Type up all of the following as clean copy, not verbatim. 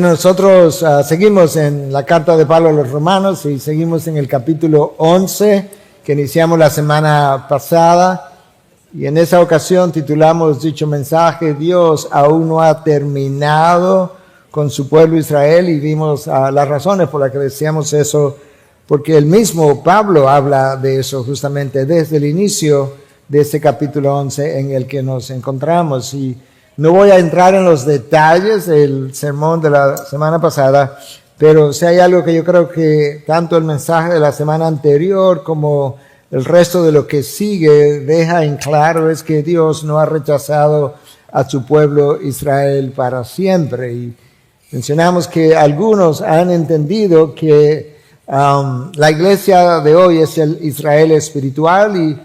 Nosotros seguimos en la carta de Pablo a los Romanos y seguimos en el capítulo 11 que iniciamos la semana pasada, y en esa ocasión titulamos dicho mensaje: Dios aún no ha terminado con su pueblo Israel, y vimos las razones por las que decíamos eso, porque el mismo Pablo habla de eso justamente desde el inicio de este capítulo 11 en el que nos encontramos. Y no voy a entrar en los detalles del sermón de la semana pasada, pero si hay algo que yo creo que tanto el mensaje de la semana anterior como el resto de lo que sigue deja en claro, es que Dios no ha rechazado a su pueblo Israel para siempre. Y mencionamos que algunos han entendido que la iglesia de hoy es el Israel espiritual, y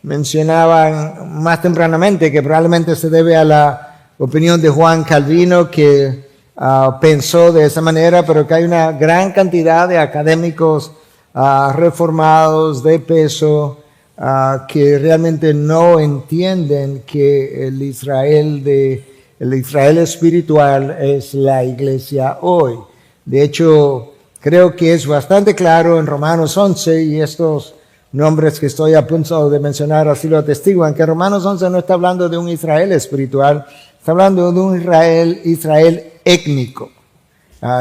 mencionaban más tempranamente que probablemente se debe a la opinión de Juan Calvino, que pensó de esa manera, pero que hay una gran cantidad de académicos reformados de peso que realmente no entienden que el Israel espiritual es la iglesia hoy. De hecho, creo que es bastante claro en Romanos 11, y estos nombres que estoy a punto de mencionar así lo atestiguan, que Romanos 11 no está hablando de un Israel espiritual, está hablando de un Israel étnico,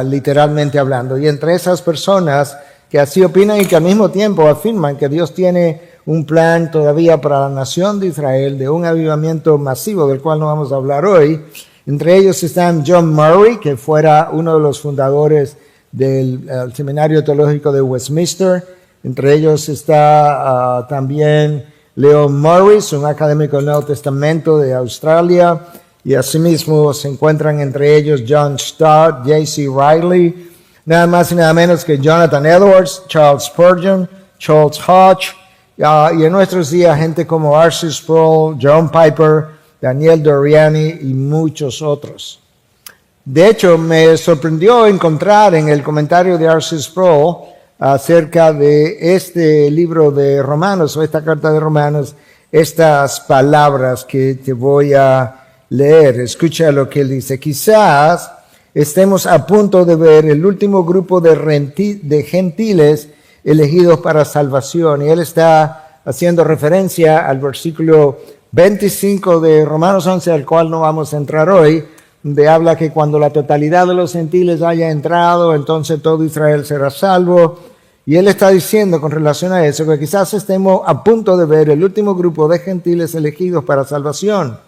literalmente hablando. Y entre esas personas que así opinan y que al mismo tiempo afirman que Dios tiene un plan todavía para la nación de Israel, de un avivamiento masivo del cual no vamos a hablar hoy, entre ellos están John Murray, que fuera uno de los fundadores del Seminario Teológico de Westminster. Entre ellos está también Leon Morris, un académico del Nuevo Testamento de Australia, y asimismo se encuentran entre ellos John Stott, J.C. Riley, nada más y nada menos que Jonathan Edwards, Charles Spurgeon, Charles Hodge, y en nuestros días gente como R.C. Sproul, John Piper, Daniel Doriani y muchos otros. De hecho, me sorprendió encontrar en el comentario de R.C. Sproul acerca de este libro de Romanos, o esta carta de Romanos, estas palabras que te voy a leer. Escucha lo que él dice: quizás estemos a punto de ver el último grupo de gentiles elegidos para salvación. Y él está haciendo referencia al versículo 25 de Romanos 11, al cual no vamos a entrar hoy, donde habla que cuando la totalidad de los gentiles haya entrado, entonces todo Israel será salvo. Y él está diciendo con relación a eso que quizás estemos a punto de ver el último grupo de gentiles elegidos para salvación.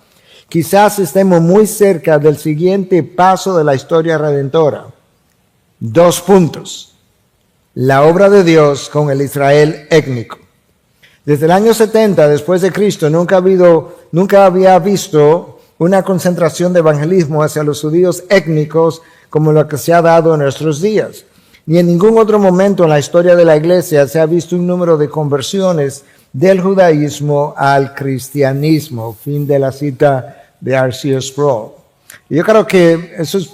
Quizás estemos muy cerca del siguiente paso de la historia redentora. 2 puntos. La obra de Dios con el Israel étnico. Desde el año 70 después de Cristo nunca había visto una concentración de evangelismo hacia los judíos étnicos como lo que se ha dado en nuestros días. Ni en ningún otro momento en la historia de la iglesia se ha visto un número de conversiones del judaísmo al cristianismo. Fin de la cita de R.C. Sproul. Y yo creo que eso es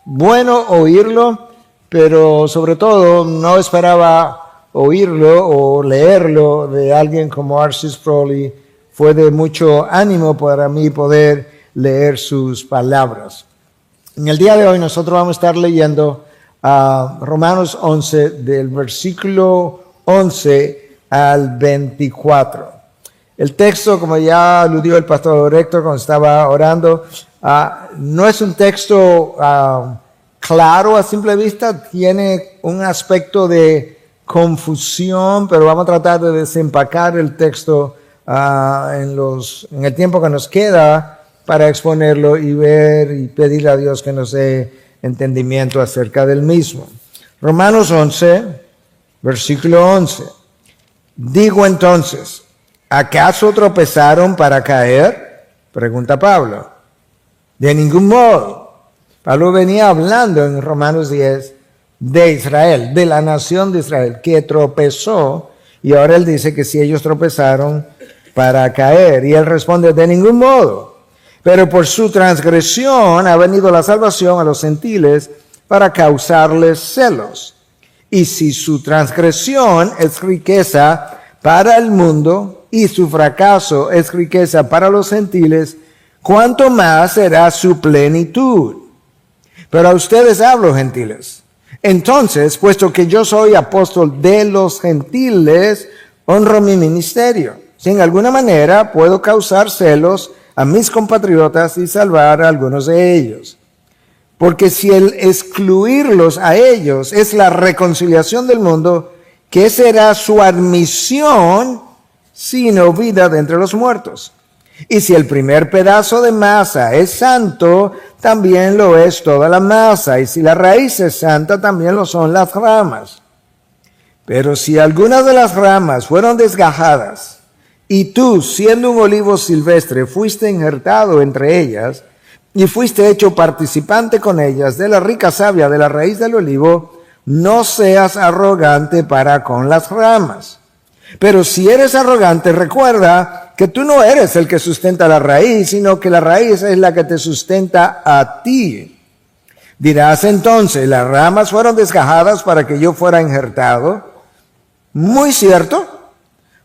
bueno oírlo, pero sobre todo no esperaba oírlo o leerlo de alguien como R.C. Sproul, y fue de mucho ánimo para mí poder leer sus palabras. En el día de hoy nosotros vamos a estar leyendo Romanos 11, del versículo 11 al 24. El texto, como ya aludió el pastor Héctor cuando estaba orando, no es un texto claro a simple vista, tiene un aspecto de confusión, pero vamos a tratar de desempacar el texto en el tiempo que nos queda para exponerlo y ver y pedirle a Dios que nos dé entendimiento acerca del mismo. Romanos 11, versículo 11. Digo entonces, ¿acaso tropezaron para caer? Pregunta Pablo. De ningún modo. Pablo venía hablando en Romanos 10 de Israel, de la nación de Israel, que tropezó, y ahora él dice que si ellos tropezaron para caer. Y él responde: de ningún modo. Pero por su transgresión ha venido la salvación a los gentiles para causarles celos. Y si su transgresión es riqueza para el mundo y su fracaso es riqueza para los gentiles, ¿cuánto más será su plenitud? Pero a ustedes hablo, gentiles. Entonces, puesto que yo soy apóstol de los gentiles, honro mi ministerio. Si en alguna manera puedo causar celos a mis compatriotas y salvar a algunos de ellos. Porque si el excluirlos a ellos es la reconciliación del mundo, ¿qué será su admisión sino vida de entre los muertos? Y si el primer pedazo de masa es santo, también lo es toda la masa. Y si la raíz es santa, también lo son las ramas. Pero si algunas de las ramas fueron desgajadas, y tú, siendo un olivo silvestre, fuiste injertado entre ellas, y fuiste hecho participante con ellas de la rica savia de la raíz del olivo, no seas arrogante para con las ramas. Pero si eres arrogante, recuerda que tú no eres el que sustenta la raíz, sino que la raíz es la que te sustenta a ti. Dirás entonces, las ramas fueron desgajadas para que yo fuera injertado. Muy cierto,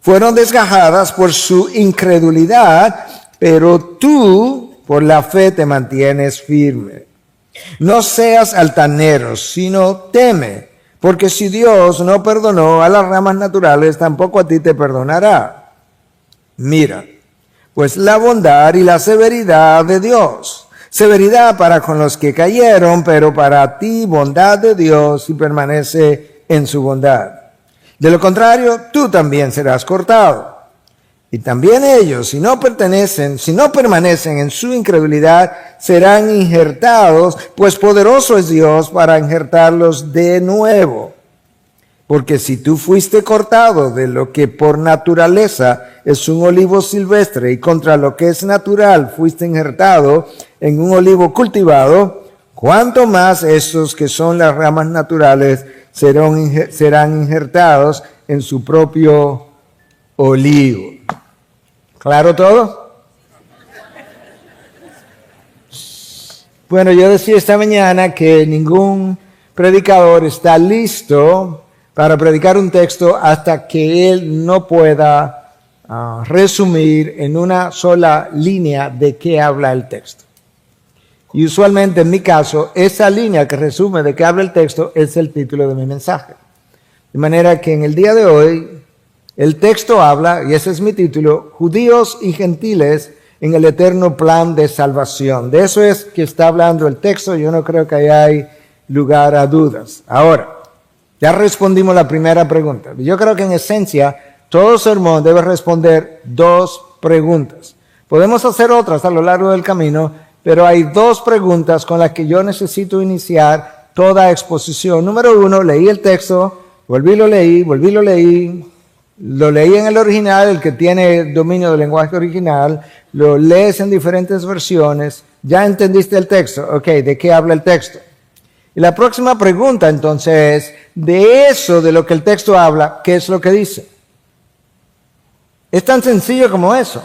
fueron desgajadas por su incredulidad, pero tú por la fe te mantienes firme. No seas altanero, sino teme, porque si Dios no perdonó a las ramas naturales, tampoco a ti te perdonará. Mira, pues la bondad y la severidad de Dios. Severidad para con los que cayeron, pero para ti bondad de Dios y permanece en su bondad. De lo contrario, tú también serás cortado. Y también ellos, si no permanecen en su incredulidad, serán injertados, pues poderoso es Dios para injertarlos de nuevo. Porque si tú fuiste cortado de lo que por naturaleza es un olivo silvestre y contra lo que es natural fuiste injertado en un olivo cultivado, ¿cuánto más estos que son las ramas naturales serán injertados en su propio olivo? ¿Claro todo? Bueno, yo decía esta mañana que ningún predicador está listo para predicar un texto hasta que él no pueda resumir en una sola línea de qué habla el texto. Y usualmente en mi caso, esa línea que resume de qué habla el texto es el título de mi mensaje. De manera que en el día de hoy, el texto habla, y ese es mi título, judíos y gentiles en el eterno plan de salvación. De eso es que está hablando el texto, yo no creo que hay lugar a dudas. Ahora, ya respondimos la primera pregunta. Yo creo que en esencia, todo sermón debe responder dos preguntas. Podemos hacer otras a lo largo del camino, pero hay dos preguntas con las que yo necesito iniciar toda exposición. Número uno, leí el texto, volví lo leí, lo leí en el original, el que tiene dominio del lenguaje original, lo lees en diferentes versiones, ya entendiste el texto, ok, ¿de qué habla el texto? Y la próxima pregunta entonces es, de eso de lo que el texto habla, ¿qué es lo que dice? Es tan sencillo como eso.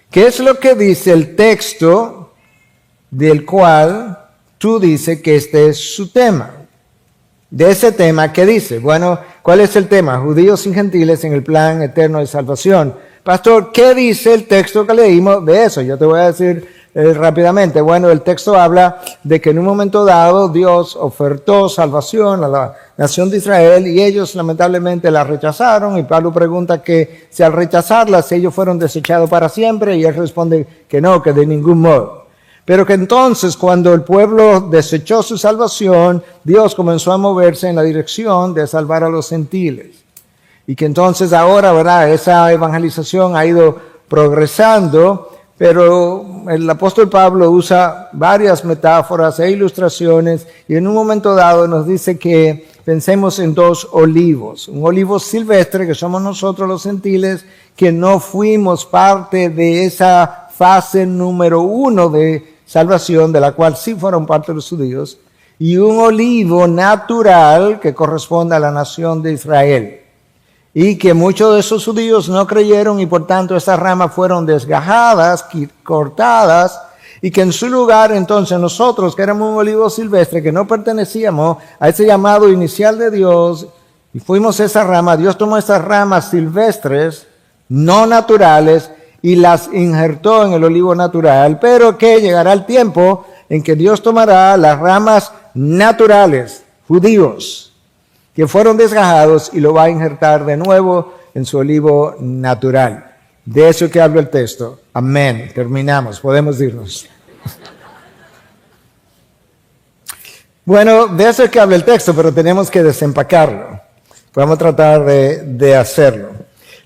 ¿Qué es lo que dice el texto del cual tú dices que este es su tema? De ese tema, ¿qué dice? Bueno, ¿cuál es el tema? Judíos y gentiles en el plan eterno de salvación. Pastor, ¿qué dice el texto que leímos de eso? Yo te voy a decir rápidamente. Bueno, el texto habla de que en un momento dado Dios ofertó salvación a la nación de Israel y ellos lamentablemente la rechazaron. Y Pablo pregunta que si al rechazarla, si ellos fueron desechados para siempre, y él responde que no, que de ningún modo. Pero que entonces cuando el pueblo desechó su salvación, Dios comenzó a moverse en la dirección de salvar a los gentiles. Y que entonces ahora, ¿verdad?, esa evangelización ha ido progresando, pero el apóstol Pablo usa varias metáforas e ilustraciones y en un momento dado nos dice que pensemos en dos olivos. Un olivo silvestre, que somos nosotros los gentiles, que no fuimos parte de esa fase número 1 de salvación, de la cual sí fueron parte los judíos, y un olivo natural que corresponde a la nación de Israel. Y que muchos de esos judíos no creyeron y por tanto esas ramas fueron desgajadas, cortadas, y que en su lugar entonces nosotros, que éramos un olivo silvestre, que no pertenecíamos a ese llamado inicial de Dios, y fuimos esa rama, Dios tomó esas ramas silvestres, no naturales, y las injertó en el olivo natural, pero que llegará el tiempo en que Dios tomará las ramas naturales, judíos, que fueron desgajados y lo va a injertar de nuevo en su olivo natural. De eso que habla el texto. Amén. Terminamos. Podemos irnos. Bueno, de eso es que habla el texto, pero tenemos que desempacarlo. Vamos a tratar de hacerlo.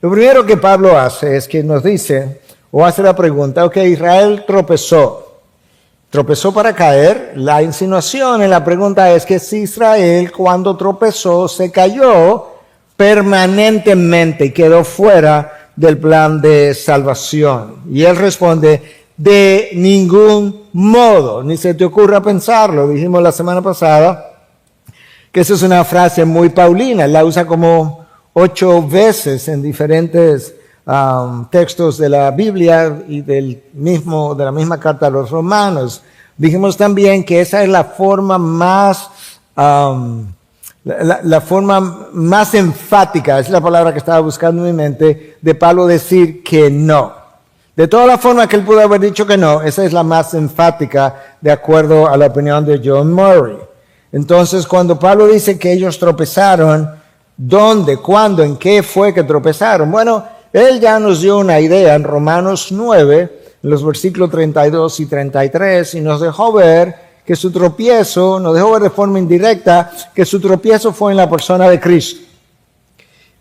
Lo primero que Pablo hace es que nos dice, o hace la pregunta, ok, Israel tropezó. ¿Tropezó para caer? La insinuación en la pregunta es que si Israel cuando tropezó se cayó permanentemente y quedó fuera del plan de salvación. Y él responde, de ningún modo, ni se te ocurra pensarlo. Dijimos la semana pasada que esa es una frase muy paulina, la usa como 8 veces en diferentes textos de la Biblia y de la misma carta a los romanos. Dijimos también que esa es la forma más, la forma más enfática, es la palabra que estaba buscando en mi mente, de Pablo decir que no. De todas las formas que él pudo haber dicho que no, esa es la más enfática de acuerdo a la opinión de John Murray. Entonces, cuando Pablo dice que ellos tropezaron, ¿dónde, cuándo, en qué fue que tropezaron? Bueno, él ya nos dio una idea en Romanos 9, en los versículos 32 y 33, y nos dejó ver que su tropiezo, nos dejó ver de forma indirecta, que su tropiezo fue en la persona de Cristo.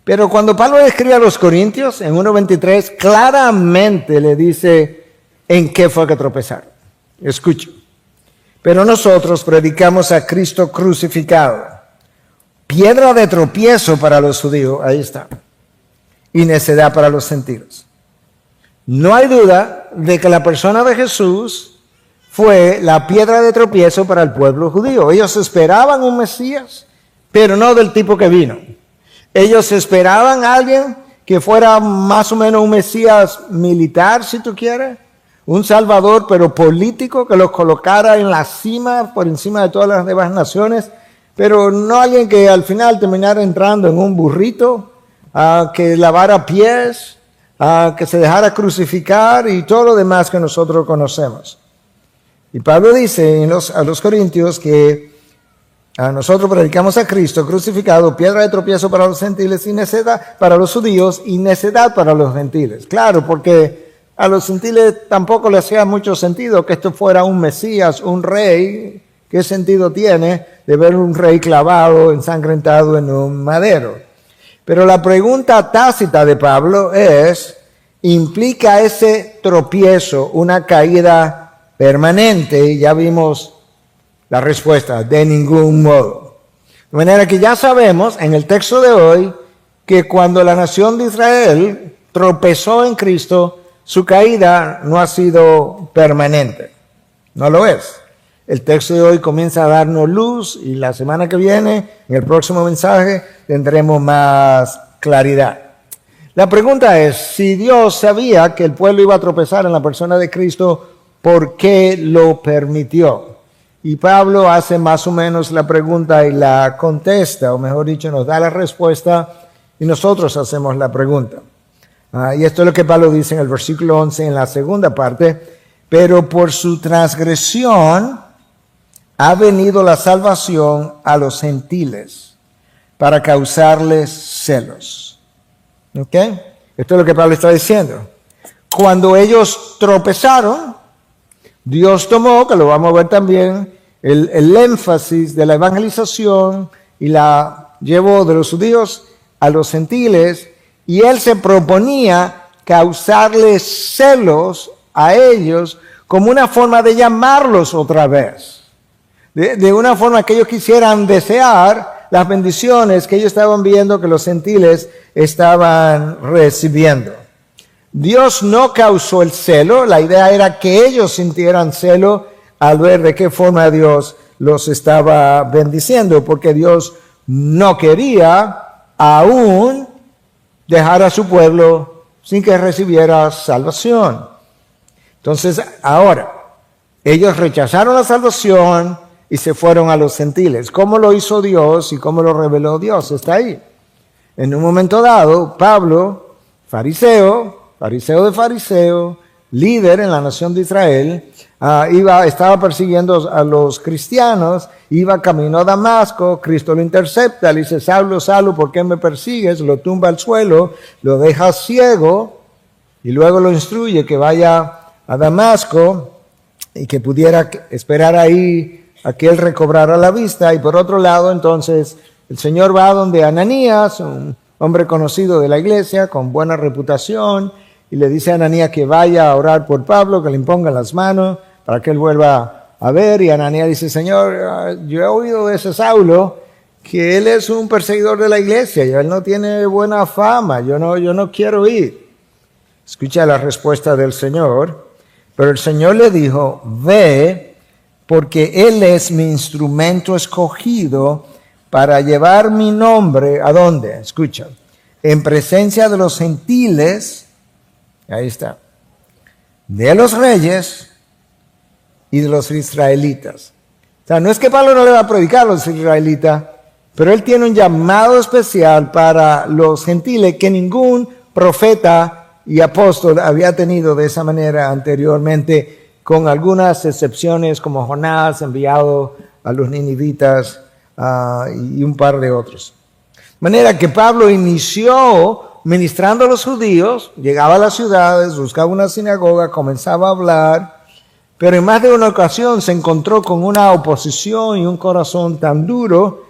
Pero cuando Pablo escribe a los Corintios, en 1:23, claramente le dice en qué fue que tropezaron. Escuchen. Pero nosotros predicamos a Cristo crucificado, piedra de tropiezo para los judíos, ahí está, y necedad para los gentiles. No hay duda de que la persona de Jesús fue la piedra de tropiezo para el pueblo judío. Ellos esperaban un Mesías, pero no del tipo que vino. Ellos esperaban a alguien que fuera más o menos un Mesías militar, si tú quieres, un Salvador, pero político, que los colocara en la cima, por encima de todas las demás naciones, pero no alguien que al final terminara entrando en un burrito, que lavara pies, que se dejara crucificar y todo lo demás que nosotros conocemos. Y Pablo dice a los Corintios que nosotros predicamos a Cristo crucificado, piedra de tropiezo para los gentiles y necedad para los judíos y necedad para los gentiles. Claro, porque a los gentiles tampoco les hacía mucho sentido que esto fuera un Mesías, un rey. ¿Qué sentido tiene de ver un rey clavado, ensangrentado en un madero? Pero la pregunta tácita de Pablo es, ¿implica ese tropiezo una caída permanente? Y ya vimos la respuesta, de ningún modo. De manera que ya sabemos en el texto de hoy que cuando la nación de Israel tropezó en Cristo, su caída no ha sido permanente. No lo es. El texto de hoy comienza a darnos luz y la semana que viene, en el próximo mensaje, tendremos más claridad. La pregunta es, si Dios sabía que el pueblo iba a tropezar en la persona de Cristo, ¿por qué lo permitió? Y Pablo hace más o menos la pregunta y la contesta, o mejor dicho, nos da la respuesta y nosotros hacemos la pregunta. Y esto es lo que Pablo dice en el versículo 11, en la segunda parte. Pero por su transgresión ha venido la salvación a los gentiles para causarles celos. ¿Ok? Esto es lo que Pablo está diciendo. Cuando ellos tropezaron, Dios tomó, que lo vamos a ver también, el énfasis de la evangelización y la llevó de los judíos a los gentiles, y él se proponía causarles celos a ellos como una forma de llamarlos otra vez. De una forma que ellos quisieran desear las bendiciones que ellos estaban viendo que los gentiles estaban recibiendo. Dios no causó el celo, la idea era que ellos sintieran celo al ver de qué forma Dios los estaba bendiciendo, porque Dios no quería aún dejar a su pueblo sin que recibiera salvación. Entonces, ahora, ellos rechazaron la salvación y se fueron a los gentiles. ¿Cómo lo hizo Dios y cómo lo reveló Dios? Está ahí. En un momento dado, Pablo, fariseo de fariseo, líder en la nación de Israel, estaba persiguiendo a los cristianos, iba camino a Damasco, Cristo lo intercepta, le dice, Saulo, Saulo, ¿por qué me persigues? Lo tumba al suelo, lo deja ciego y luego lo instruye que vaya a Damasco y que pudiera esperar ahí a que él recobrara la vista. Y por otro lado, entonces, el Señor va donde Ananías, un hombre conocido de la iglesia, con buena reputación, y le dice a Ananías que vaya a orar por Pablo, que le imponga las manos para que él vuelva a ver. Y Ananías dice, Señor, yo he oído de ese Saulo que él es un perseguidor de la iglesia y él no tiene buena fama, yo no quiero ir. Escucha la respuesta del Señor, pero el Señor le dijo, ve, porque él es mi instrumento escogido para llevar mi nombre, ¿a dónde? Escucha, en presencia de los gentiles, ahí está, de los reyes y de los israelitas. O sea, no es que Pablo no le va a predicar a los israelitas, pero él tiene un llamado especial para los gentiles que ningún profeta y apóstol había tenido de esa manera anteriormente, con algunas excepciones como Jonás enviado a los ninivitas y un par de otros. De manera que Pablo inició ministrando a los judíos, llegaba a las ciudades, buscaba una sinagoga, comenzaba a hablar, pero en más de una ocasión se encontró con una oposición y un corazón tan duro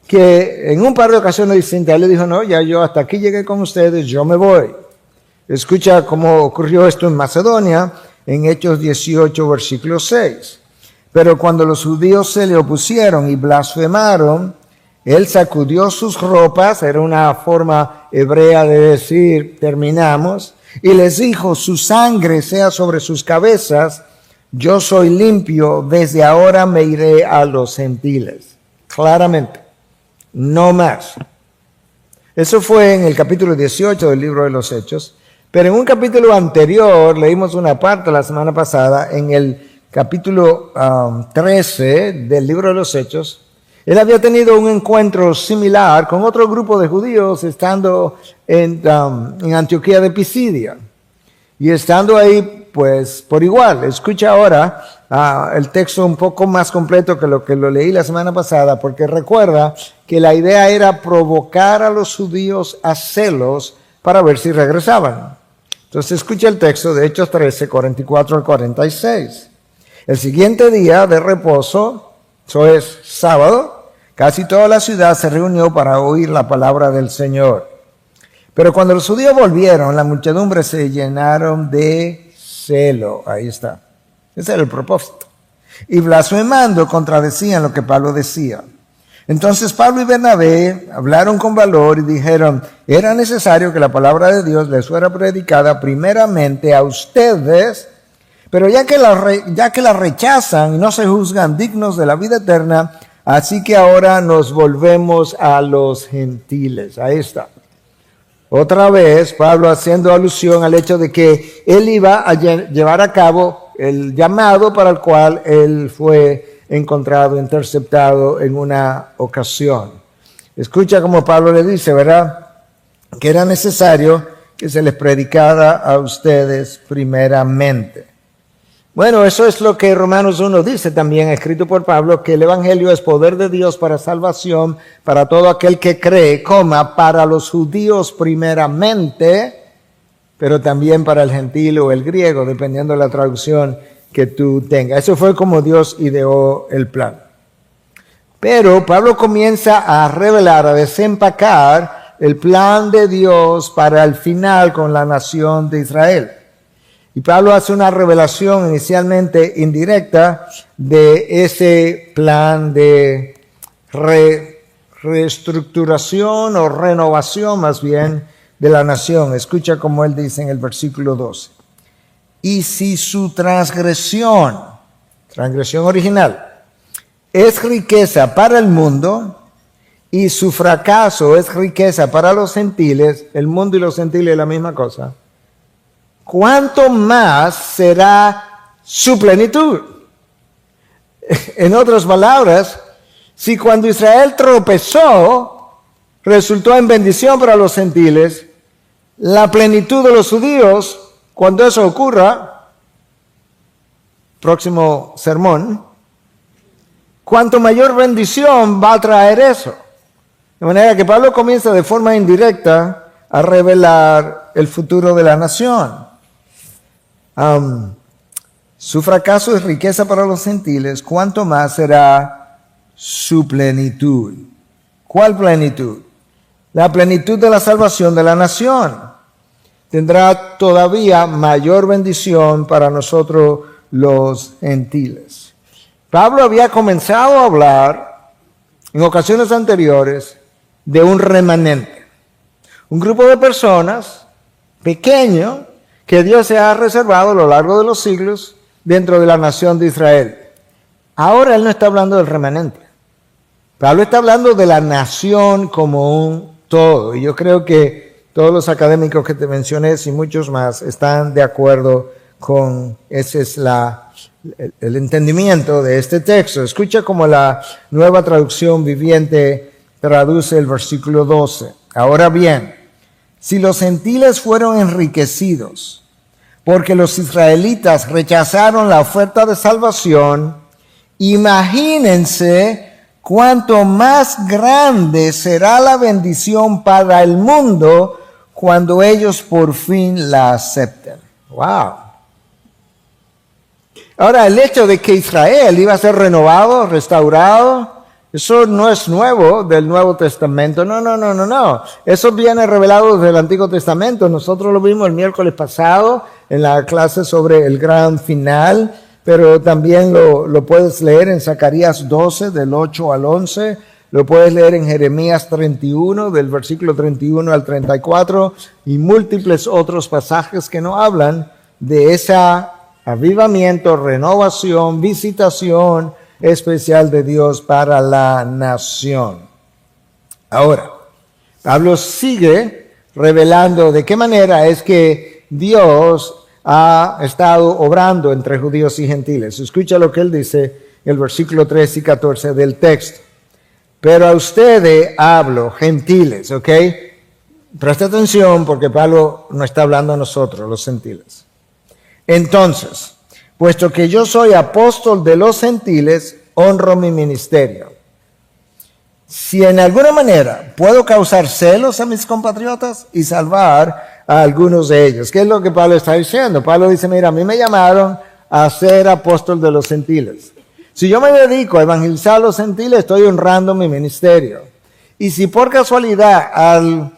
que en un par de ocasiones distintas él le dijo, no, ya yo hasta aquí llegué con ustedes, yo me voy. Escucha cómo ocurrió esto en Macedonia, en Hechos 18, versículo 6. Pero cuando los judíos se le opusieron y blasfemaron, él sacudió sus ropas, era una forma hebrea de decir terminamos, y les dijo, su sangre sea sobre sus cabezas, yo soy limpio, desde ahora me iré a los gentiles. Claramente, no más. Eso fue en el capítulo 18 del libro de los Hechos, pero en un capítulo anterior, leímos una parte la semana pasada, en el capítulo 13 del libro de los Hechos, él había tenido un encuentro similar con otro grupo de judíos estando en Antioquía de Pisidia. Y estando ahí, pues, por igual. Escucha ahora el texto un poco más completo que lo leí la semana pasada, porque recuerda que la idea era provocar a los judíos a celos para ver si regresaban. Entonces escucha el texto de Hechos 13, 44 al 46. El siguiente día de reposo, eso es sábado, casi toda la ciudad se reunió para oír la palabra del Señor. Pero cuando los judíos volvieron, la muchedumbre se llenaron de celo. Ahí está. Ese era el propósito. Y blasfemando contradecían lo que Pablo decía. Entonces Pablo y Bernabé hablaron con valor y dijeron, era necesario que la palabra de Dios les fuera predicada primeramente a ustedes, pero ya que la rechazan y no se juzgan dignos de la vida eterna, así que ahora nos volvemos a los gentiles. Ahí está. Otra vez, Pablo haciendo alusión al hecho de que él iba a llevar a cabo el llamado para el cual él fue encontrado, interceptado en una ocasión. Escucha como Pablo le dice, ¿verdad? Que era necesario que se les predicara a ustedes primeramente. Bueno, eso es lo que Romanos 1 dice también, escrito por Pablo, que el evangelio es poder de Dios para salvación, para todo aquel que cree, para los judíos primeramente, pero también para el gentil o el griego, dependiendo de la traducción que tú tengas. Eso fue como Dios ideó el plan. Pero Pablo comienza a revelar, a desempacar el plan de Dios para el final con la nación de Israel. Y Pablo hace una revelación inicialmente indirecta de ese plan de reestructuración o renovación más bien de la nación. Escucha como él dice en el versículo 12. Y si su transgresión original, es riqueza para el mundo y su fracaso es riqueza para los gentiles, el mundo y los gentiles es la misma cosa, ¿cuánto más será su plenitud? En otras palabras, si cuando Israel tropezó, resultó en bendición para los gentiles, la plenitud de los judíos, cuando eso ocurra, próximo sermón, cuánto mayor bendición va a traer eso. De manera que Pablo comienza de forma indirecta a revelar el futuro de la nación. Su fracaso es riqueza para los gentiles, cuánto más será su plenitud. ¿Cuál plenitud? La plenitud de la salvación de la nación. Tendrá todavía mayor bendición para nosotros los gentiles. Pablo había comenzado a hablar en ocasiones anteriores de un remanente. Un grupo de personas pequeño que Dios se ha reservado a lo largo de los siglos dentro de la nación de Israel. Ahora él no está hablando del remanente. Pablo está hablando de la nación como un todo. Y yo creo que todos los académicos que te mencioné y muchos más están de acuerdo con ese es el entendimiento de este texto. Escucha cómo la Nueva Traducción Viviente traduce el versículo 12. Ahora bien, si los gentiles fueron enriquecidos porque los israelitas rechazaron la oferta de salvación, imagínense cuánto más grande será la bendición para el mundo cuando ellos por fin la acepten. ¡Wow! Ahora, el hecho de que Israel iba a ser renovado, restaurado, eso no es nuevo del Nuevo Testamento. No. Eso viene revelado desde el Antiguo Testamento. Nosotros lo vimos el miércoles pasado en la clase sobre el gran final. Pero también lo puedes leer en Zacarías 12, del 8 al 11. Lo puedes leer en Jeremías 31, del versículo 31 al 34. Y múltiples otros pasajes que no hablan de ese avivamiento, renovación, visitación especial de Dios para la nación. Ahora, Pablo sigue revelando de qué manera es que Dios ha estado obrando entre judíos y gentiles. Escucha lo que él dice en el versículo 13 y 14 del texto. Pero a ustedes hablo, gentiles, ¿ok? Presta atención porque Pablo no está hablando a nosotros, los gentiles. Entonces, puesto que yo soy apóstol de los gentiles, honro mi ministerio. Si en alguna manera puedo causar celos a mis compatriotas y salvar a algunos de ellos. ¿Qué es lo que Pablo está diciendo? Pablo dice, mira, a mí me llamaron a ser apóstol de los gentiles. Si yo me dedico a evangelizar a los gentiles, estoy honrando mi ministerio. Y si por casualidad al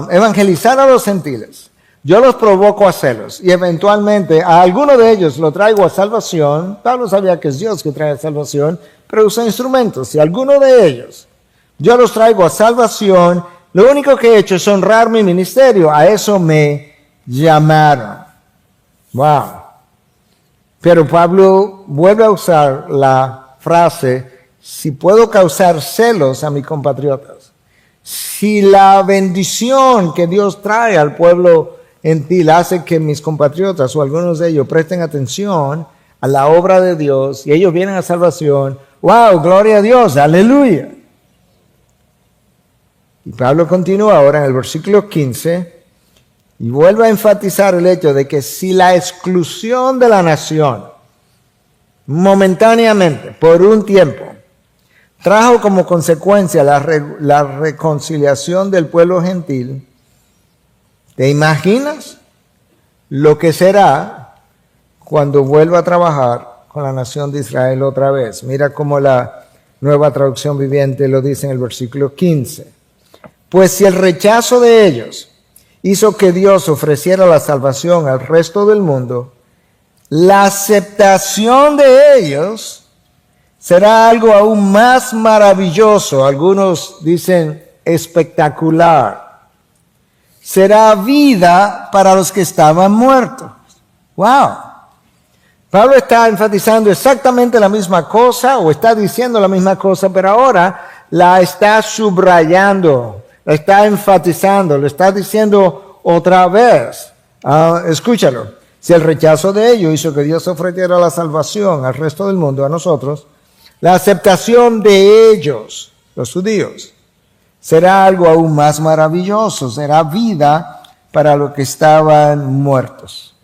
evangelizar a los gentiles, yo los provoco a celos y eventualmente a alguno de ellos lo traigo a salvación, Pablo sabía que es Dios que trae salvación, pero usa instrumentos. Si alguno de ellos yo los traigo a salvación, lo único que he hecho es honrar mi ministerio. A eso me llamaron. Wow. Pero Pablo vuelve a usar la frase, si puedo causar celos a mis compatriotas. Si la bendición que Dios trae al pueblo gentil hace que mis compatriotas o algunos de ellos presten atención a la obra de Dios y ellos vienen a salvación, wow, gloria a Dios, aleluya. Y Pablo continúa ahora en el versículo 15 y vuelve a enfatizar el hecho de que si la exclusión de la nación momentáneamente, por un tiempo, trajo como consecuencia la reconciliación del pueblo gentil, ¿te imaginas lo que será cuando vuelva a trabajar con la nación de Israel otra vez? Mira cómo la Nueva Traducción Viviente lo dice en el versículo 15. Pues si el rechazo de ellos hizo que Dios ofreciera la salvación al resto del mundo, la aceptación de ellos será algo aún más maravilloso. Algunos dicen espectacular. Será vida para los que estaban muertos. ¡Wow! Pablo está enfatizando exactamente la misma cosa o está diciendo la misma cosa, pero ahora la está subrayando. Lo está enfatizando, lo está diciendo otra vez. Escúchalo. Si el rechazo de ellos hizo que Dios ofreciera la salvación al resto del mundo, a nosotros, la aceptación de ellos, los judíos, será algo aún más maravilloso, será vida para los que estaban muertos.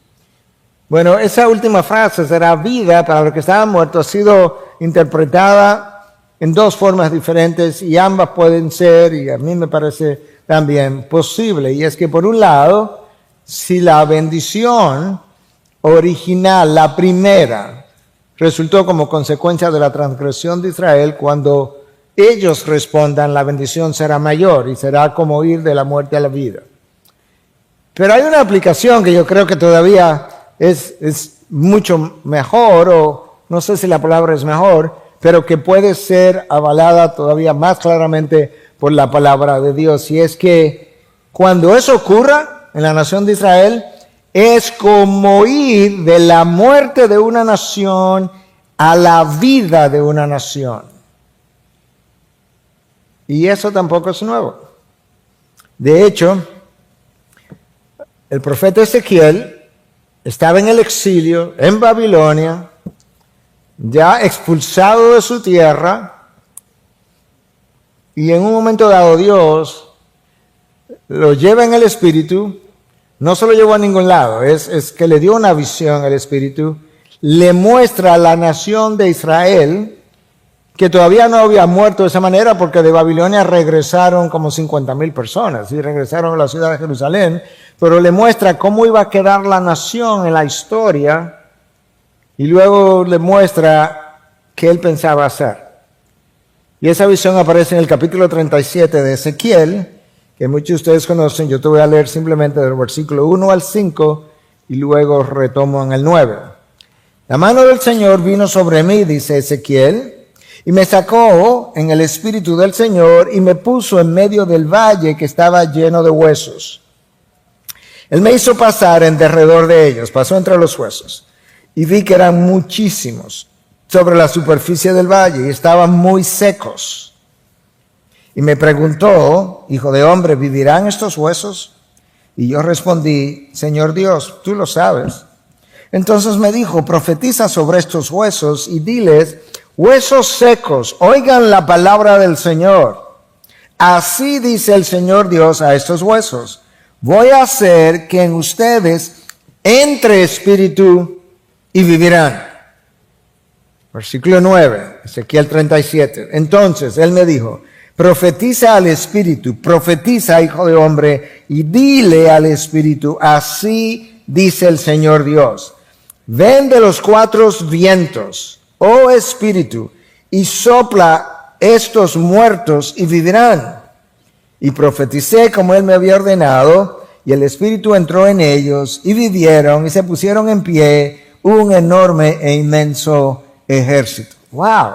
Bueno, esa última frase, será vida para los que estaban muertos, ha sido interpretada en dos formas diferentes y ambas pueden ser, y a mí me parece también posible. Y es que por un lado, si la bendición original, la primera, resultó como consecuencia de la transgresión de Israel, cuando ellos respondan, la bendición será mayor y será como ir de la muerte a la vida. Pero hay una aplicación que yo creo que todavía es mucho mejor, o no sé si la palabra es mejor, pero que puede ser avalada todavía más claramente por la palabra de Dios. Y es que cuando eso ocurra en la nación de Israel, es como ir de la muerte de una nación a la vida de una nación. Y eso tampoco es nuevo. De hecho, el profeta Ezequiel estaba en el exilio en Babilonia, ya expulsado de su tierra, y en un momento dado Dios lo lleva en el Espíritu. No se lo llevó a ningún lado, es que le dio una visión al Espíritu, le muestra a la nación de Israel, que todavía no había muerto de esa manera, porque de Babilonia regresaron como 50,000 personas, y regresaron a la ciudad de Jerusalén, pero le muestra cómo iba a quedar la nación en la historia, y luego le muestra qué él pensaba hacer. Y esa visión aparece en el capítulo 37 de Ezequiel, que muchos de ustedes conocen. Yo te voy a leer simplemente del versículo 1 al 5, y luego retomo en el 9. La mano del Señor vino sobre mí, dice Ezequiel, y me sacó en el espíritu del Señor y me puso en medio del valle que estaba lleno de huesos. Él me hizo pasar en derredor de ellos, pasó entre los huesos, y vi que eran muchísimos sobre la superficie del valle y estaban muy secos. Y me preguntó, hijo de hombre, ¿vivirán estos huesos? Y yo respondí, Señor Dios, tú lo sabes. Entonces me dijo, profetiza sobre estos huesos y diles, huesos secos, oigan la palabra del Señor. Así dice el Señor Dios a estos huesos, voy a hacer que en ustedes entre espíritu y vivirán. Versículo 9, Ezequiel 37. Entonces él me dijo, profetiza al espíritu, profetiza, hijo de hombre, y dile al espíritu, así dice el Señor Dios. Ven de los 4 vientos, oh espíritu, y sopla estos muertos y vivirán. Y profeticé como él me había ordenado, y el espíritu entró en ellos, y vivieron, y se pusieron en pie un enorme e inmenso ejército. ¡Wow!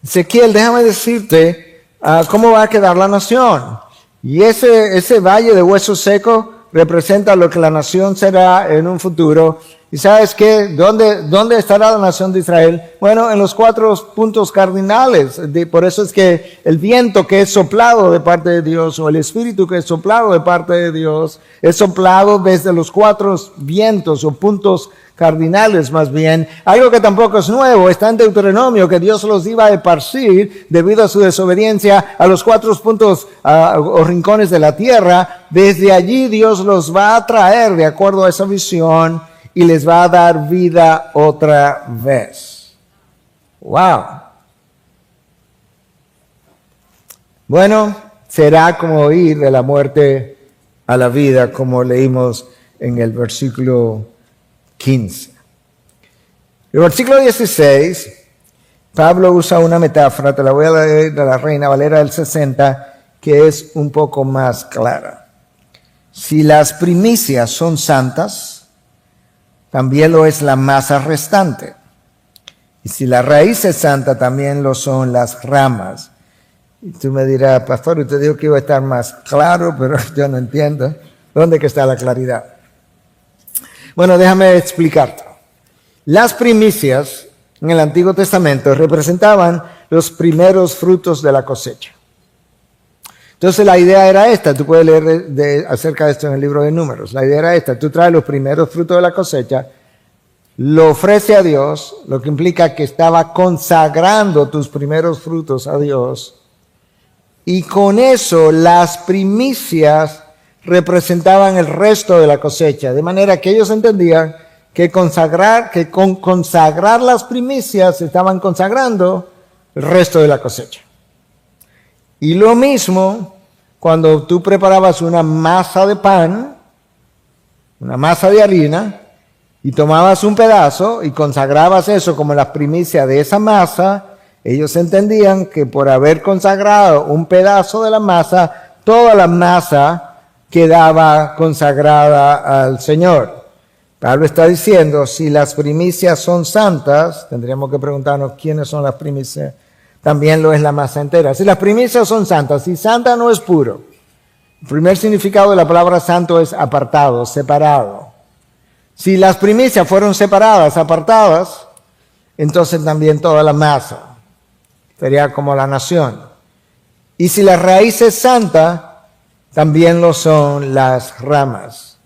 Ezequiel, déjame decirte cómo va a quedar la nación. Y ese valle de huesos secos representa lo que la nación será en un futuro. ¿Y sabes qué? ¿Dónde estará la nación de Israel? Bueno, en los 4 puntos cardinales. Por eso es que el viento que es soplado de parte de Dios, o el espíritu que es soplado de parte de Dios, es soplado desde los 4 vientos o puntos cardinales más bien. Algo que tampoco es nuevo, está en Deuteronomio, que Dios los iba a esparcir debido a su desobediencia a los 4 puntos o rincones de la tierra. Desde allí Dios los va a traer de acuerdo a esa visión y les va a dar vida otra vez. ¡Wow! Bueno, será como ir de la muerte a la vida, como leímos en el versículo 15. El versículo 16, Pablo usa una metáfora, te la voy a leer de la Reina Valera del 60, que es un poco más clara. Si las primicias son santas, también lo es la masa restante. Y si la raíz es santa, también lo son las ramas. Y tú me dirás, pastor, usted dijo que iba a estar más claro, pero yo no entiendo. ¿Dónde que está la claridad? Bueno, déjame explicarte. Las primicias en el Antiguo Testamento representaban los primeros frutos de la cosecha. Entonces la idea era esta, tú puedes leer acerca de esto en el libro de Números. La idea era esta, tú traes los primeros frutos de la cosecha, lo ofrece a Dios, lo que implica que estaba consagrando tus primeros frutos a Dios. Y con eso las primicias representaban el resto de la cosecha, de manera que ellos entendían que con consagrar las primicias estaban consagrando el resto de la cosecha. Y lo mismo cuando tú preparabas una masa de pan, una masa de harina, y tomabas un pedazo y consagrabas eso como la primicia de esa masa, ellos entendían que por haber consagrado un pedazo de la masa, toda la masa quedaba consagrada al Señor. Pablo está diciendo, si las primicias son santas, tendríamos que preguntarnos quiénes son las primicias, también lo es la masa entera. Si las primicias son santas, si santa no es puro. El primer significado de la palabra santo es apartado, separado. Si las primicias fueron separadas, apartadas, entonces también toda la masa sería como la nación. Y si la raíz es santa, también lo son las ramas.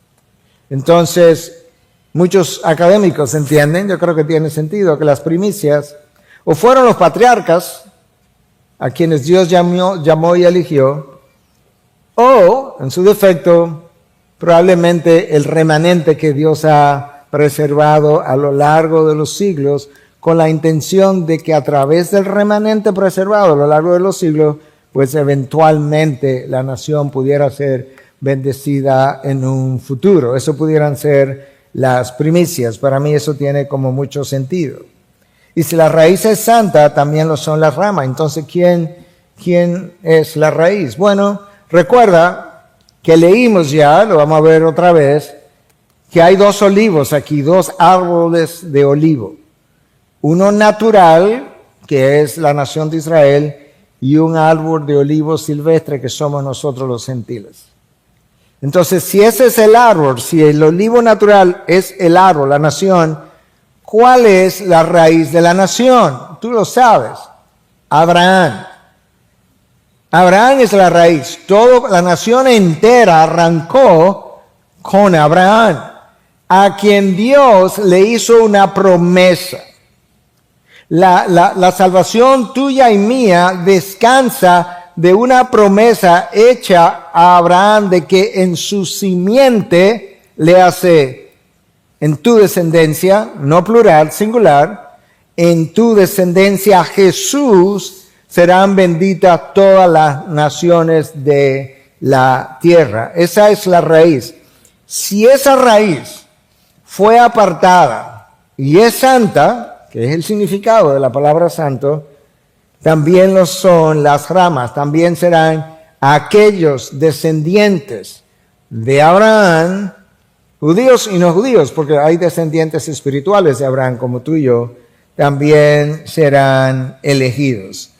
Entonces, muchos académicos entienden, yo creo que tiene sentido, que las primicias o fueron los patriarcas a quienes Dios llamó y eligió, o, en su defecto, probablemente el remanente que Dios ha preservado a lo largo de los siglos, con la intención de que a través del remanente preservado a lo largo de los siglos, pues eventualmente la nación pudiera ser bendecida en un futuro. Eso pudieran ser las primicias. Para mí eso tiene como mucho sentido. Y si la raíz es santa, también lo son las ramas. Entonces, ¿quién es la raíz? Bueno, recuerda que leímos ya, lo vamos a ver otra vez, que hay dos olivos aquí, dos árboles de olivo. Uno natural, que es la nación de Israel, y un árbol de olivo silvestre, que somos nosotros los gentiles. Entonces, si ese es el árbol, si el olivo natural es el árbol, la nación, ¿cuál es la raíz de la nación? Tú lo sabes. Abraham. Abraham es la raíz. Toda la nación entera arrancó con Abraham, a quien Dios le hizo una promesa. La salvación tuya y mía descansa de una promesa hecha a Abraham de que en su simiente, le hace en tu descendencia, no plural, singular, en tu descendencia Jesús, serán benditas todas las naciones de la tierra. Esa es la raíz. Si esa raíz fue apartada y es santa, que es el significado de la palabra santo, también lo son las ramas, también serán aquellos descendientes de Abraham, judíos y no judíos, porque hay descendientes espirituales de Abraham como tú y yo, también serán elegidos.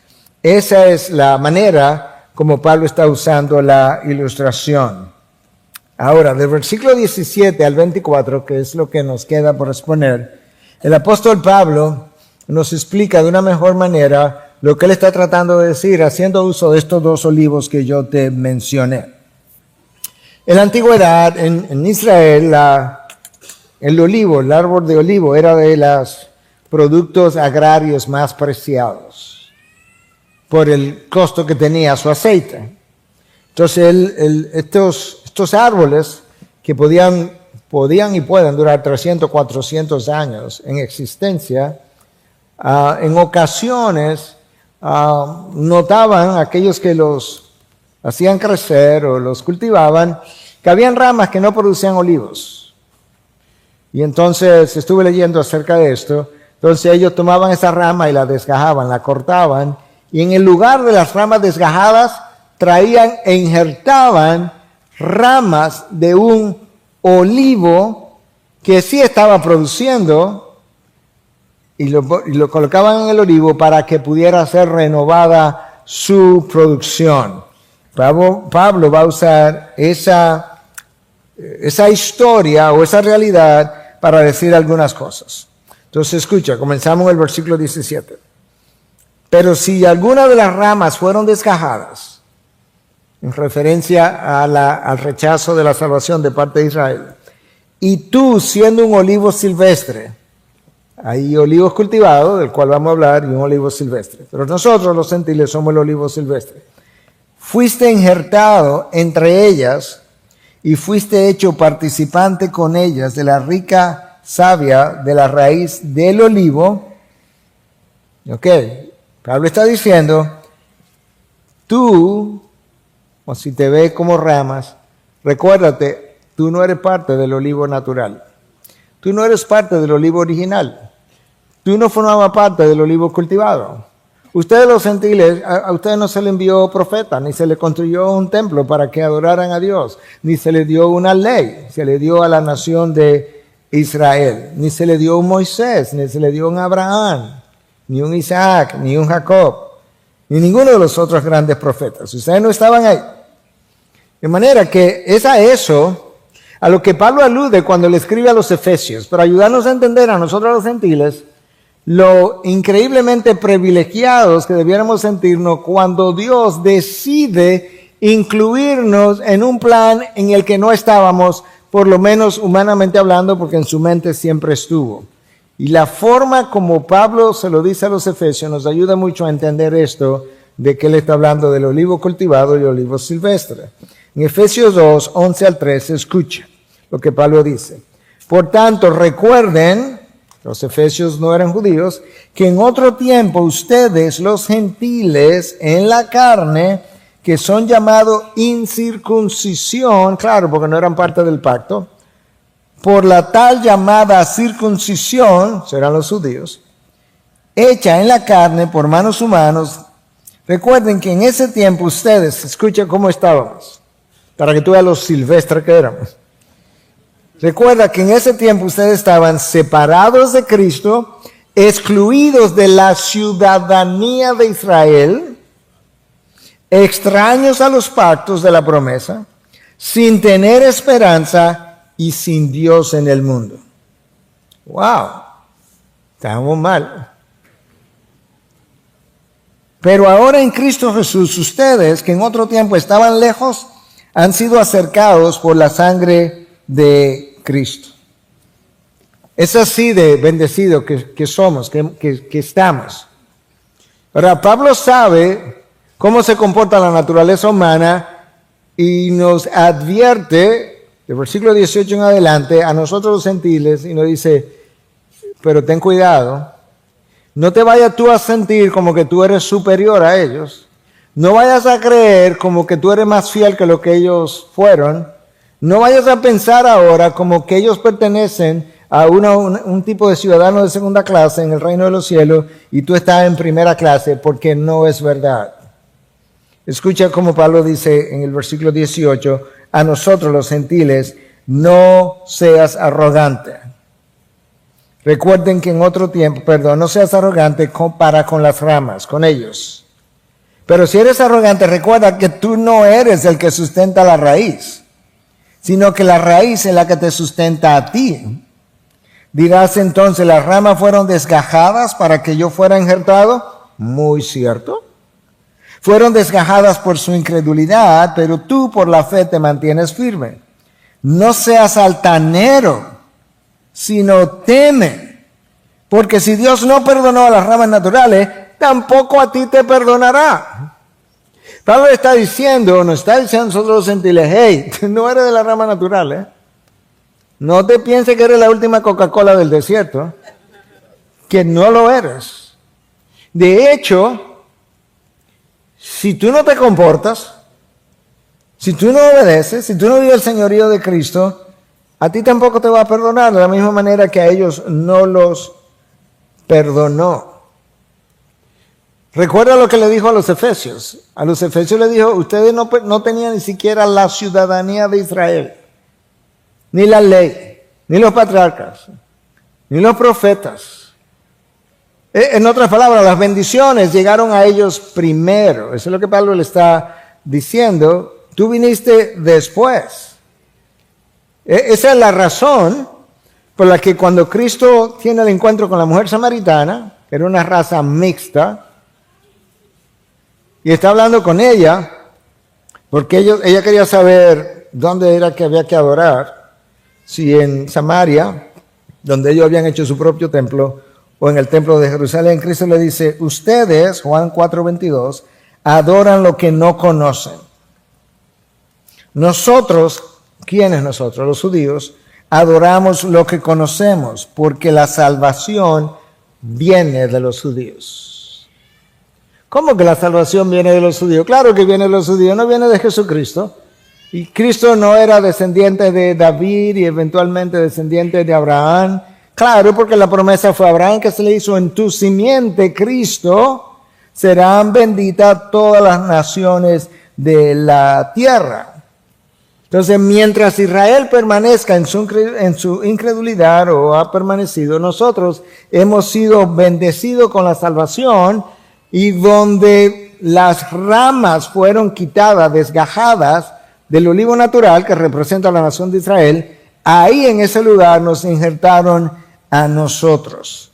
Esa es la manera como Pablo está usando la ilustración. Ahora, del versículo 17 al 24, que es lo que nos queda por exponer, el apóstol Pablo nos explica de una mejor manera lo que él está tratando de decir, haciendo uso de estos dos olivos que yo te mencioné. En la antigüedad, en Israel, el árbol de olivo, era de los productos agrarios más preciados por el costo que tenía su aceite. Entonces, estos árboles que podían y pueden durar 300, 400 años en existencia, en ocasiones notaban aquellos que los hacían crecer o los cultivaban, que habían ramas que no producían olivos. Y entonces estuve leyendo acerca de esto. Entonces ellos tomaban esa rama y la desgajaban, la cortaban, y en el lugar de las ramas desgajadas traían e injertaban ramas de un olivo que sí estaba produciendo, y lo colocaban en el olivo para que pudiera ser renovada su producción. Pablo va a usar esa historia o esa realidad para decir algunas cosas. Entonces escucha, comenzamos en el versículo 17. Pero si alguna de las ramas fueron desgajadas, en referencia al rechazo de la salvación de parte de Israel, y tú siendo un olivo silvestre, hay olivos cultivados, del cual vamos a hablar, y un olivo silvestre, pero nosotros los gentiles somos el olivo silvestre, fuiste injertado entre ellas y fuiste hecho participante con ellas de la rica savia de la raíz del olivo. Ok, Pablo está diciendo, tú, o si te ves como ramas, recuérdate, tú no eres parte del olivo natural. Tú no eres parte del olivo original. Tú no formabas parte del olivo cultivado. Ustedes los gentiles, a ustedes no se le envió profeta, ni se le construyó un templo para que adoraran a Dios, ni se le dio una ley, se le dio a la nación de Israel, ni se le dio un Moisés, ni se le dio un Abraham, ni un Isaac, ni un Jacob, ni ninguno de los otros grandes profetas. Ustedes no estaban ahí. De manera que es a eso a lo que Pablo alude cuando le escribe a los Efesios, para ayudarnos a entender a nosotros los gentiles lo increíblemente privilegiados que debiéramos sentirnos cuando Dios decide incluirnos en un plan en el que no estábamos, por lo menos humanamente hablando, porque en su mente siempre estuvo. Y la forma como Pablo se lo dice a los Efesios nos ayuda mucho a entender esto, de que él está hablando del olivo cultivado y el olivo silvestre. En Efesios 2, 11 al 13, escucha lo que Pablo dice. Por tanto, recuerden, los efesios no eran judíos, que en otro tiempo ustedes, los gentiles, en la carne, que son llamados incircuncisión, claro, porque no eran parte del pacto, por la tal llamada circuncisión, serán los judíos, hecha en la carne por manos humanos. Recuerden que en ese tiempo ustedes, escuchen cómo estábamos, para que tú veas lo silvestre que éramos. Recuerda que en ese tiempo ustedes estaban separados de Cristo, excluidos de la ciudadanía de Israel, extraños a los pactos de la promesa, sin tener esperanza y sin Dios en el mundo. ¡Wow! Estamos mal. Pero ahora en Cristo Jesús, ustedes que en otro tiempo estaban lejos, han sido acercados por la sangre de Cristo. Es así de bendecido que somos, que estamos. Ahora, Pablo sabe cómo se comporta la naturaleza humana y nos advierte, del versículo 18 en adelante, a nosotros los gentiles, y nos dice, pero ten cuidado, no te vayas tú a sentir como que tú eres superior a ellos, no vayas a creer como que tú eres más fiel que lo que ellos fueron, no vayas a pensar ahora como que ellos pertenecen a un tipo de ciudadano de segunda clase en el reino de los cielos y tú estás en primera clase, porque no es verdad. Escucha como Pablo dice en el versículo 18, a nosotros los gentiles, no seas arrogante. Recuerden que en otro tiempo, no seas arrogante para con las ramas, con ellos. Pero si eres arrogante, recuerda que tú no eres el que sustenta la raíz, sino que la raíz es la que te sustenta a ti. Dirás entonces, ¿las ramas fueron desgajadas para que yo fuera injertado? Muy cierto. Fueron desgajadas por su incredulidad, pero tú por la fe te mantienes firme. No seas altanero, sino teme. Porque si Dios no perdonó a las ramas naturales, tampoco a ti te perdonará. Pablo está diciendo, nos está diciendo a nosotros los gentiles, hey, no eres de la rama natural, No te pienses que eres la última Coca-Cola del desierto, que no lo eres. De hecho, si tú no te comportas, si tú no obedeces, si tú no vives el señorío de Cristo, a ti tampoco te va a perdonar, de la misma manera que a ellos no los perdonó. Recuerda lo que le dijo a los efesios. A los efesios le dijo, ustedes no tenían ni siquiera la ciudadanía de Israel, ni la ley, ni los patriarcas, ni los profetas. En otras palabras, las bendiciones llegaron a ellos primero. Eso es lo que Pablo le está diciendo. Tú viniste después. Esa es la razón por la que cuando Cristo tiene el encuentro con la mujer samaritana, que era una raza mixta, y está hablando con ella, porque ella quería saber dónde era que había que adorar, si en Samaria, donde ellos habían hecho su propio templo, o en el templo de Jerusalén. Cristo le dice, ustedes, Juan 4:22, adoran lo que no conocen. Nosotros, ¿quiénes nosotros? Los judíos, adoramos lo que conocemos, porque la salvación viene de los judíos. ¿Cómo que la salvación viene de los judíos? Claro que viene de los judíos, no viene de Jesucristo. Y Cristo no era descendiente de David y eventualmente descendiente de Abraham. Claro, porque la promesa fue a Abraham que se le hizo: en tu simiente, Cristo, serán benditas todas las naciones de la tierra. Entonces, mientras Israel permanezca en su incredulidad, o ha permanecido, nosotros hemos sido bendecidos con la salvación, y donde las ramas fueron quitadas, desgajadas del olivo natural que representa a la nación de Israel, ahí en ese lugar nos injertaron a nosotros.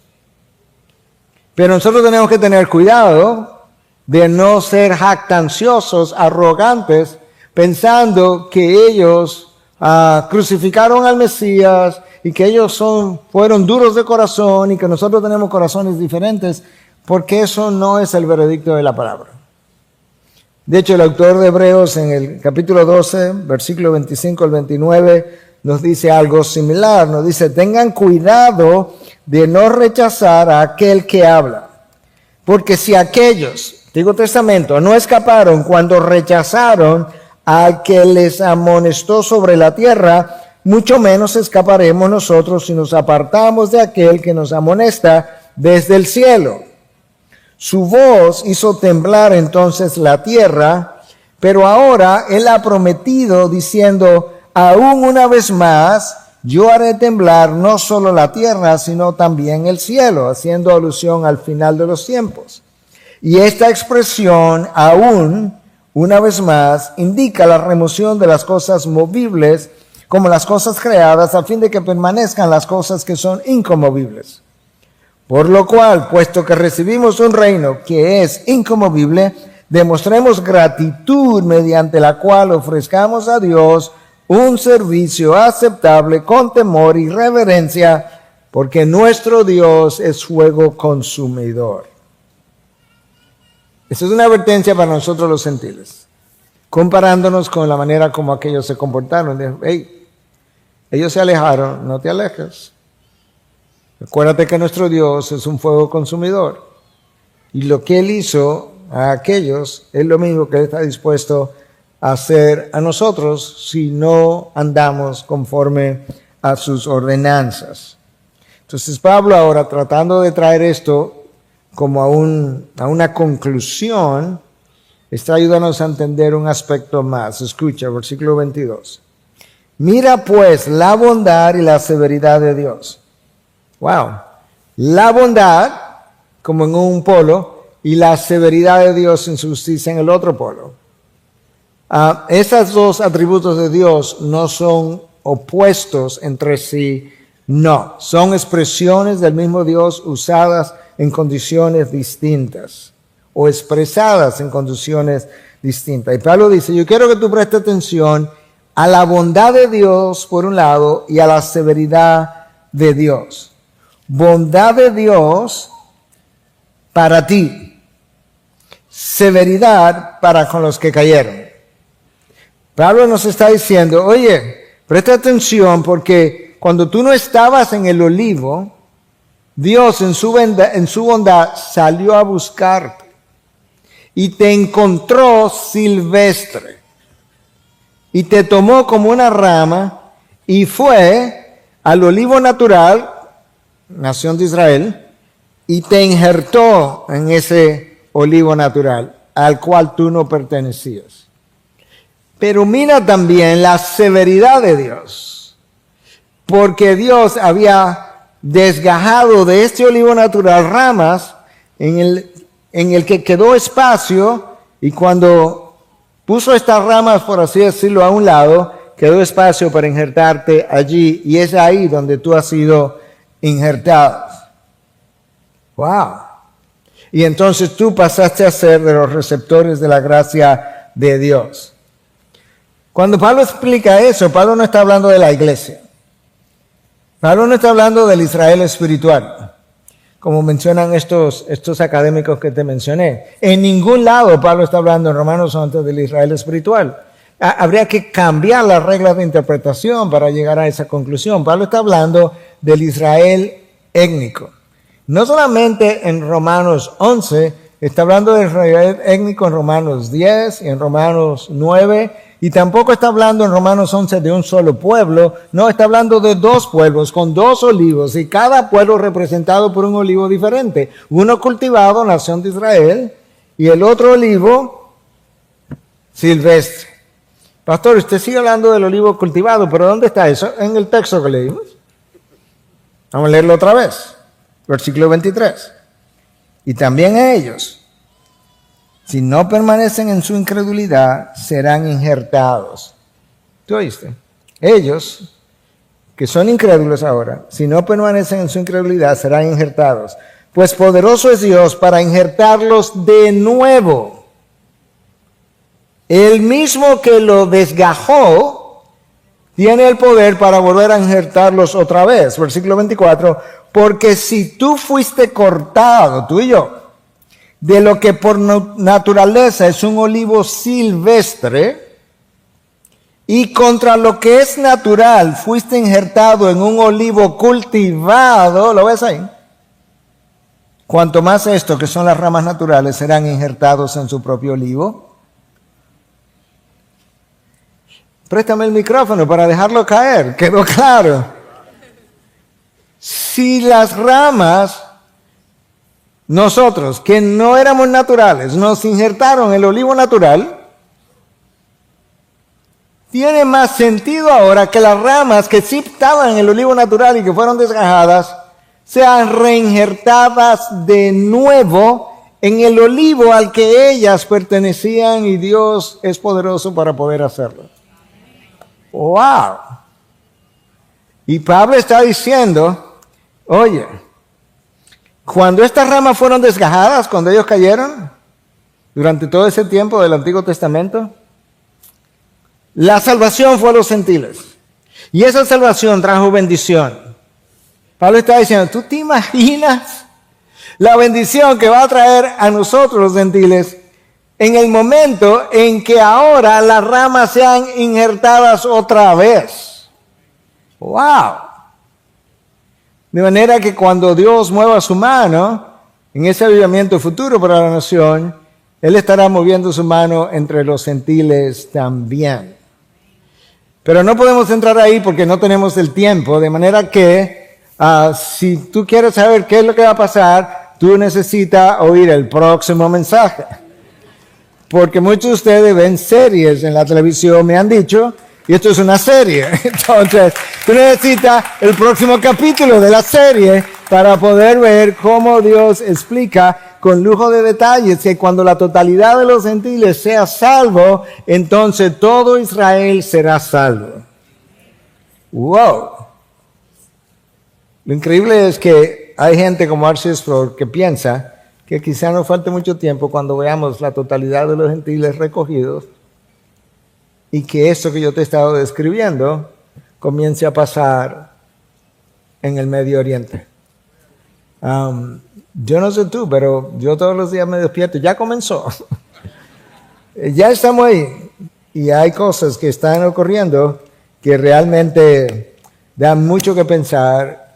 Pero nosotros tenemos que tener cuidado de no ser jactanciosos, arrogantes, pensando que ellos crucificaron al Mesías y que ellos fueron duros de corazón y que nosotros tenemos corazones diferentes, porque eso no es el veredicto de la palabra. De hecho, el autor de Hebreos en el capítulo 12, versículo 25 al 29, nos dice algo similar. Nos dice: tengan cuidado de no rechazar a aquel que habla. Porque si aquellos, Antiguo Testamento, no escaparon cuando rechazaron al que les amonestó sobre la tierra, mucho menos escaparemos nosotros si nos apartamos de aquel que nos amonesta desde el cielo. Su voz hizo temblar entonces la tierra, pero ahora Él ha prometido diciendo: aún una vez más yo haré temblar no solo la tierra, sino también el cielo, haciendo alusión al final de los tiempos. Y esta expresión, aún una vez más, indica la remoción de las cosas movibles como las cosas creadas, a fin de que permanezcan las cosas que son inconmovibles. Por lo cual, puesto que recibimos un reino que es inconmovible, demostremos gratitud mediante la cual ofrezcamos a Dios un servicio aceptable con temor y reverencia, porque nuestro Dios es fuego consumidor. Esta es una advertencia para nosotros los gentiles, comparándonos con la manera como aquellos se comportaron. Hey, ellos se alejaron, no te alejes. Acuérdate que nuestro Dios es un fuego consumidor. Y lo que Él hizo a aquellos es lo mismo que Él está dispuesto a hacer a nosotros si no andamos conforme a sus ordenanzas. Entonces Pablo, ahora tratando de traer esto como a una conclusión, está ayudándonos a entender un aspecto más. Escucha, versículo 22. Mira pues la bondad y la severidad de Dios. Wow. La bondad, como en un polo, y la severidad de Dios en su justicia en el otro polo. Esos dos atributos de Dios no son opuestos entre sí, no. Son expresiones del mismo Dios usadas en condiciones distintas o expresadas en condiciones distintas. Y Pablo dice: yo quiero que tú prestes atención a la bondad de Dios por un lado y a la severidad de Dios. Bondad de Dios para ti, severidad para con los que cayeron. Pablo nos está diciendo: oye, presta atención, porque cuando tú no estabas en el olivo, Dios en su bondad salió a buscarte y te encontró silvestre y te tomó como una rama y fue al olivo natural, nación de Israel, y te injertó en ese olivo natural al cual tú no pertenecías. Pero mira también la severidad de Dios, porque Dios había desgajado de este olivo natural ramas en el que quedó espacio, y cuando puso estas ramas, por así decirlo, a un lado, quedó espacio para injertarte allí, y es ahí donde tú has sido injertado. Wow. Y entonces tú pasaste a ser de los receptores de la gracia de Dios. Cuando Pablo explica eso, Pablo no está hablando de la iglesia. Pablo no está hablando del Israel espiritual, como mencionan estos académicos que te mencioné. En ningún lado Pablo está hablando en Romanos 11 del Israel espiritual, habría que cambiar las reglas de interpretación para llegar a esa conclusión. Pablo está hablando del Israel étnico. No solamente en Romanos 11, está hablando del Israel étnico en Romanos 10 y en Romanos 9, y tampoco está hablando en Romanos 11 de un solo pueblo, no, está hablando de dos pueblos con dos olivos y cada pueblo representado por un olivo diferente. Uno cultivado, nación de Israel, y el otro olivo silvestre. Pastor, usted sigue hablando del olivo cultivado, pero ¿dónde está eso? En el texto que leímos. Vamos a leerlo otra vez. Versículo 23. Y también ellos, si no permanecen en su incredulidad, serán injertados. ¿Tú oíste? Ellos, que son incrédulos ahora, si no permanecen en su incredulidad, serán injertados. Pues poderoso es Dios para injertarlos de nuevo. El mismo que lo desgajó, tiene el poder para volver a injertarlos otra vez. Versículo 24. Porque si tú fuiste cortado, tú y yo, de lo que por naturaleza es un olivo silvestre, y contra lo que es natural fuiste injertado en un olivo cultivado, ¿lo ves ahí? Cuanto más esto, que son las ramas naturales, serán injertados en su propio olivo. Préstame el micrófono para dejarlo caer, quedó claro. Si las ramas, nosotros que no éramos naturales, nos injertaron el olivo natural, tiene más sentido ahora que las ramas que sí estaban en el olivo natural y que fueron desgajadas, sean reinjertadas de nuevo en el olivo al que ellas pertenecían, y Dios es poderoso para poder hacerlo. ¡Wow! Y Pablo está diciendo, oye, cuando estas ramas fueron desgajadas, cuando ellos cayeron, durante todo ese tiempo del Antiguo Testamento, la salvación fue a los gentiles. Y esa salvación trajo bendición. Pablo está diciendo, ¿tú te imaginas la bendición que va a traer a nosotros los gentiles en el momento en que ahora las ramas sean injertadas otra vez? ¡Wow! De manera que cuando Dios mueva su mano en ese avivamiento futuro para la nación, Él estará moviendo su mano entre los gentiles también. Pero no podemos entrar ahí porque no tenemos el tiempo, de manera que si tú quieres saber qué es lo que va a pasar, tú necesitas oír el próximo mensaje. Porque muchos de ustedes ven series en la televisión, me han dicho, y esto es una serie. Entonces, tú necesitas el próximo capítulo de la serie para poder ver cómo Dios explica con lujo de detalles que cuando la totalidad de los gentiles sea salvo, entonces todo Israel será salvo. ¡Wow! Lo increíble es que hay gente como R.C. Sproul que piensa que quizá nos falte mucho tiempo cuando veamos la totalidad de los gentiles recogidos y que esto que yo te he estado describiendo comience a pasar en el Medio Oriente. Yo no sé tú, pero yo todos los días me despierto, ya comenzó. Ya estamos ahí y hay cosas que están ocurriendo que realmente dan mucho que pensar.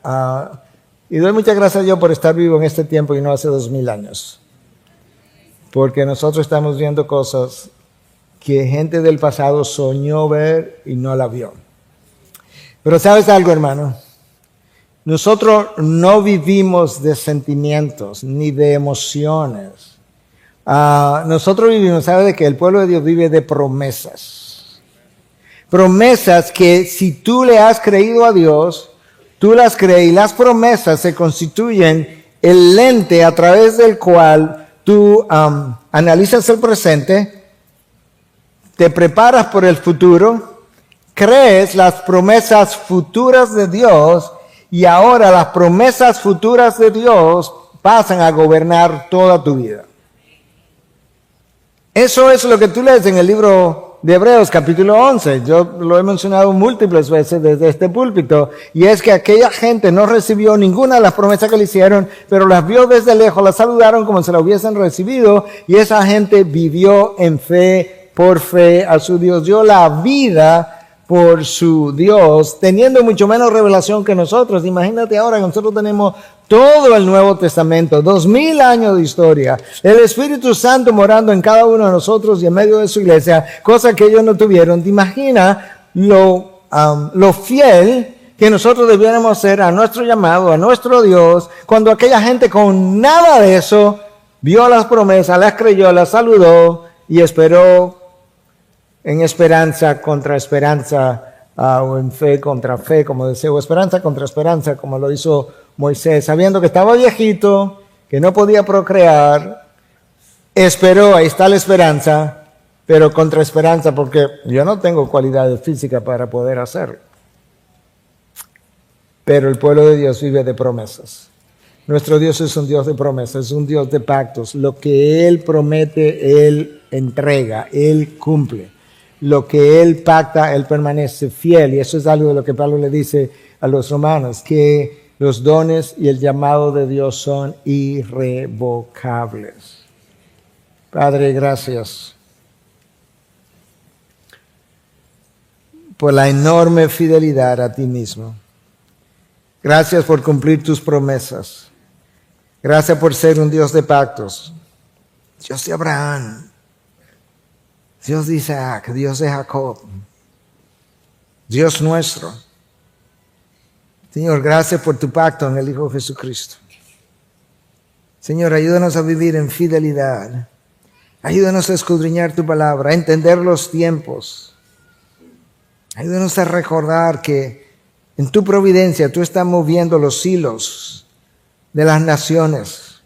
Y doy muchas gracias a Dios por estar vivo en este tiempo y no hace 2000 años. Porque nosotros estamos viendo cosas que gente del pasado soñó ver y no la vio. Pero ¿sabes algo, hermano? Nosotros no vivimos de sentimientos ni de emociones. Nosotros vivimos, ¿sabes de qué? El pueblo de Dios vive de promesas. Promesas que si tú le has creído a Dios, tú las crees, y las promesas se constituyen el lente a través del cual tú analizas el presente, te preparas por el futuro, crees las promesas futuras de Dios, y ahora las promesas futuras de Dios pasan a gobernar toda tu vida. Eso es lo que tú lees en el libro de Hebreos, capítulo 11. Yo lo he mencionado múltiples veces desde este púlpito. Y es que aquella gente no recibió ninguna de las promesas que le hicieron, pero las vio desde lejos, las saludaron como si las hubiesen recibido. Y esa gente vivió en fe por fe a su Dios, dio la vida por su Dios, teniendo mucho menos revelación que nosotros. Imagínate ahora que nosotros tenemos todo el Nuevo Testamento, 2000 años de historia, el Espíritu Santo morando en cada uno de nosotros y en medio de su iglesia, cosa que ellos no tuvieron. ¿Te imaginas lo fiel que nosotros debiéramos ser a nuestro llamado, a nuestro Dios, cuando aquella gente con nada de eso vio las promesas, las creyó, las saludó y esperó en esperanza contra esperanza, o en fe contra fe, como decía, o esperanza contra esperanza, como lo hizo Moisés, sabiendo que estaba viejito, que no podía procrear, esperó, ahí está la esperanza, pero contra esperanza, porque yo no tengo cualidades físicas para poder hacerlo. Pero el pueblo de Dios vive de promesas. Nuestro Dios es un Dios de promesas, es un Dios de pactos. Lo que Él promete, Él entrega, Él cumple. Lo que Él pacta, Él permanece fiel. Y eso es algo de lo que Pablo le dice a los romanos, que los dones y el llamado de Dios son irrevocables. Padre, gracias por la enorme fidelidad a ti mismo. Gracias por cumplir tus promesas. Gracias por ser un Dios de pactos. Dios de Abraham, Dios de Isaac, Dios de Jacob, Dios nuestro. Señor, gracias por tu pacto en el Hijo Jesucristo. Señor, ayúdanos a vivir en fidelidad. Ayúdanos a escudriñar tu palabra, a entender los tiempos. Ayúdanos a recordar que en tu providencia tú estás moviendo los hilos de las naciones,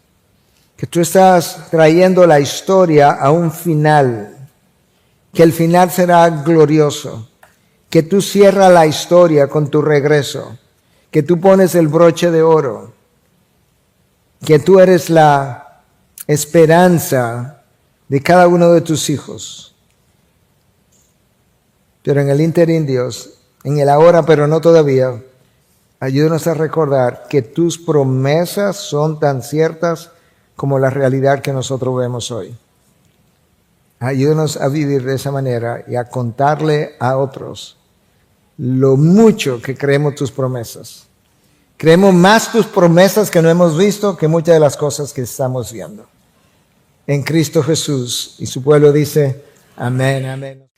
que tú estás trayendo la historia a un final, que el final será glorioso, que tú cierras la historia con tu regreso, que tú pones el broche de oro, que tú eres la esperanza de cada uno de tus hijos. Pero en el ínterin, Dios, en el ahora, pero no todavía, ayúdanos a recordar que tus promesas son tan ciertas como la realidad que nosotros vemos hoy. Ayúdanos a vivir de esa manera y a contarle a otros lo mucho que creemos tus promesas. Creemos más tus promesas que no hemos visto que muchas de las cosas que estamos viendo. En Cristo Jesús. Y su pueblo dice, amén, amén.